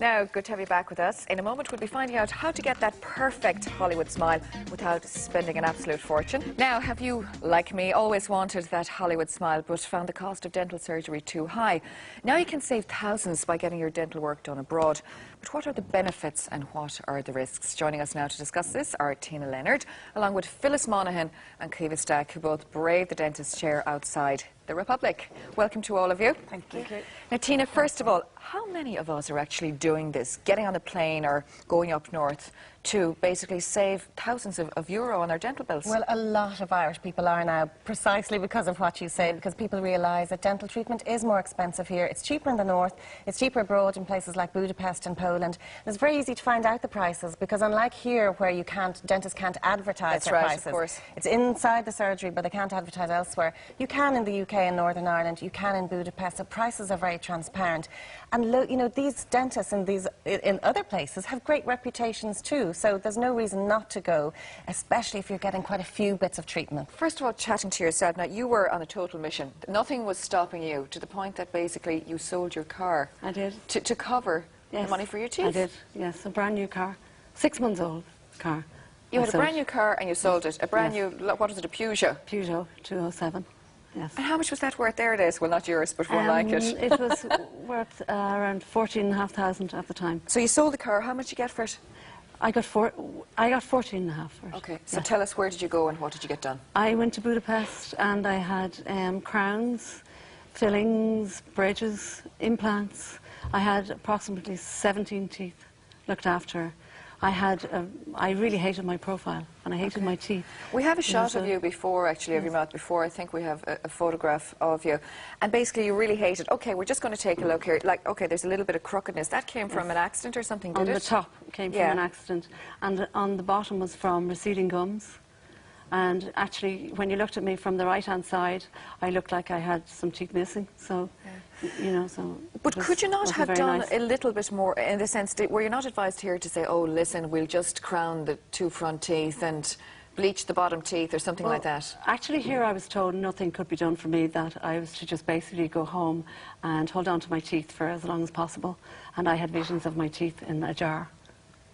Now, good to have you back with us. In a moment, we'll be finding out how to get that perfect Hollywood smile without spending an absolute fortune. Now, have you, like me, always wanted that Hollywood smile but found the cost of dental surgery too high? Now you can save thousands by getting your dental work done abroad. But what are the benefits and what are the risks? Joining us now to discuss this are Tina Leonard, along with Phyllis Monaghan and Kiva Stack, who both braved the dentist chair outside the Republic. Welcome to all of you. Thank you. Now, Tina, first of all, how many of us are actually doing this, getting on a plane or going up north to basically save thousands of euro on their dental bills? Well, a lot of Irish people are now, precisely because of what you say, because people realise that dental treatment is more expensive here. It's cheaper in the north, it's cheaper abroad in places like Budapest and Poland. And it's very easy to find out the prices, because unlike here, where you dentists can't advertise their prices. Of course. It's inside the surgery, but they can't advertise elsewhere. You can in the UK and Northern Ireland, you can in Budapest, so prices are very transparent. And you know, these dentists in other places have great reputations too, so there's no reason not to go, especially if you're getting quite a few bits of treatment. First of all, chatting to yourself, now you were on a total mission. Nothing was stopping you, to the point that basically you sold your car. I did. To cover the money for your teeth. I did, yes, a brand new car, 6 months old car. You had a brand new car and you sold it, a brand new, what was it, a Peugeot? Peugeot 207. Yes. And how much was that worth? There it is. Well, not yours, but one like it. It was worth around 14,500 at the time. So you sold the car. How much did you get for it? I got 14,500 for it. Okay. So tell us, where did you go and what did you get done? I went to Budapest and I had crowns, fillings, bridges, implants. I had approximately 17 teeth looked after. I really hated my profile and I hated my teeth. We have a shot of you before, actually, of your mouth before. I think we have a photograph of you. And basically you really hated. Okay, we're just going to take a look here. Like, okay, there's a little bit of crookedness. That came from an accident or something, did it? On the top came from an accident. And on the bottom was from receding gums. And actually, when you looked at me from the right-hand side, I looked like I had some teeth missing. So, you know, so... But could you not have done a little bit more, in the sense that, were you not advised here to say, oh, listen, we'll just crown the two front teeth and bleach the bottom teeth or something like that? Actually, here I was told nothing could be done for me, that I was to just basically go home and hold on to my teeth for as long as possible. And I had visions of my teeth in a jar.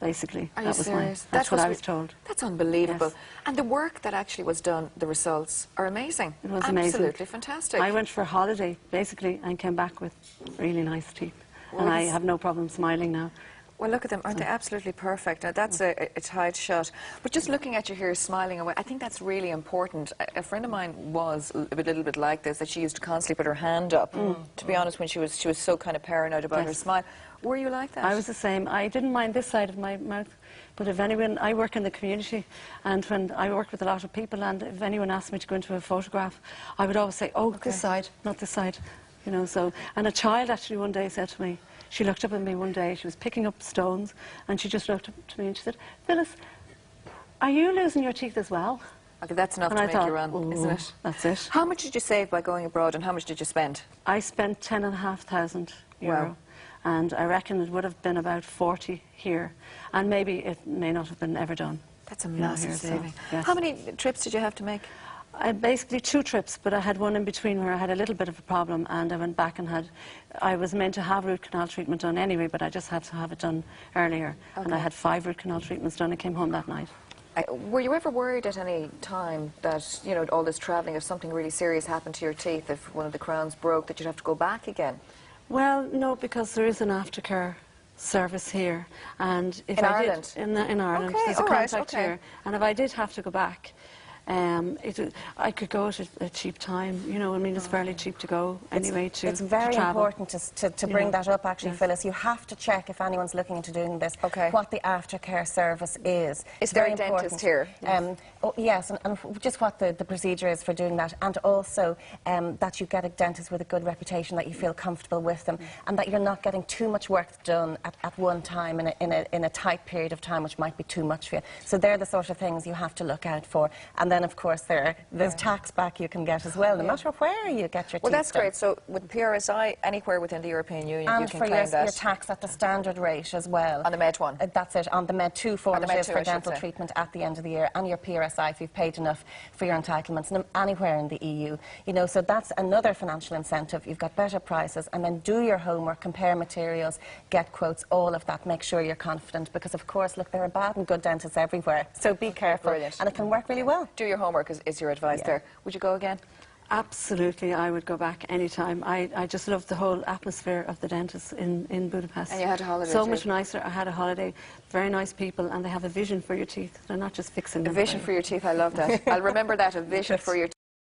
Basically, Are you serious? That's what I was told. That's unbelievable. Yes. And the work that actually was done, the results are amazing. It was amazing. Absolutely fantastic. I went for a holiday, basically, and came back with really nice teeth. Well, and I have no problem smiling now. Well, look at them. Aren't they absolutely perfect? Now, that's a tight shot. But just looking at you here, smiling away, I think that's really important. A friend of mine was a little bit like this, that she used to constantly put her hand up, to be honest, when she was so kind of paranoid about her smile. Were you like that? I was the same. I didn't mind this side of my mouth, but if anyone... I work in the community, and when I work with a lot of people, and if anyone asked me to go into a photograph, I would always say, oh, this side, not this side. You know, so... And a child actually one day said to me, she looked up at me one day, she was picking up stones, and she just looked up to me and she said, Phyllis, are you losing your teeth as well? Okay, that's enough to make you run, isn't it? That's it. How much did you save by going abroad, and how much did you spend? I spent 10,500 euro. Wow. And I reckon it would have been about 40 here. And maybe it may not have been ever done. That's a massive saving. So, yes. How many trips did you have to make? Basically 2 trips, but I had one in between where I had a little bit of a problem, and I went back and I was meant to have root canal treatment done anyway, but I just had to have it done earlier. Okay. And I had 5 root canal treatments done. I came home that night. Were you ever worried at any time that, you know, all this travelling, if something really serious happened to your teeth, if one of the crowns broke, that you'd have to go back again? Well, no, because there is an aftercare service here, and if in Ireland? In Ireland, okay, there's a contact here, and if I did have to go back, I could go at a cheap time. You know, I mean, it's fairly cheap to go anyway. It's very important to bring that up, actually, Phyllis. You have to check, if anyone's looking into doing this, what the aftercare service is. Is there a dentist here? Yes, and just what the procedure is for doing that, and also that you get a dentist with a good reputation, that you feel comfortable with them, and that you're not getting too much work done at one time in a tight period of time, which might be too much for you. So they're the sort of things you have to look out for. And And then, of course, there's tax back you can get as well, no matter where you get your teeth Well, that's done. great. So with PRSI, anywhere within the European Union, And you can for claim your that. tax at the standard rate as well. On the Med 1? That's it, on the Med 2 form the it Med is 2, for I should dental say. treatment at the end of the year, and your PRSI if you've paid enough for your entitlements anywhere in the EU. You know, so that's another financial incentive. You've got better prices, and then do your homework, compare materials, get quotes, all of that. Make sure you're confident, because of course, look, there are bad and good dentists everywhere, so be careful. Brilliant. And it can work really well. Do your homework is your advice there. Would you go again? Absolutely, I would go back anytime. I just loved the whole atmosphere of the dentists in Budapest. And you had a holiday So too. much nicer. I had a holiday. Very nice people, and they have a vision for your teeth. They're not just fixing A them. vision for your teeth, I love that. I'll remember that, a vision for your teeth.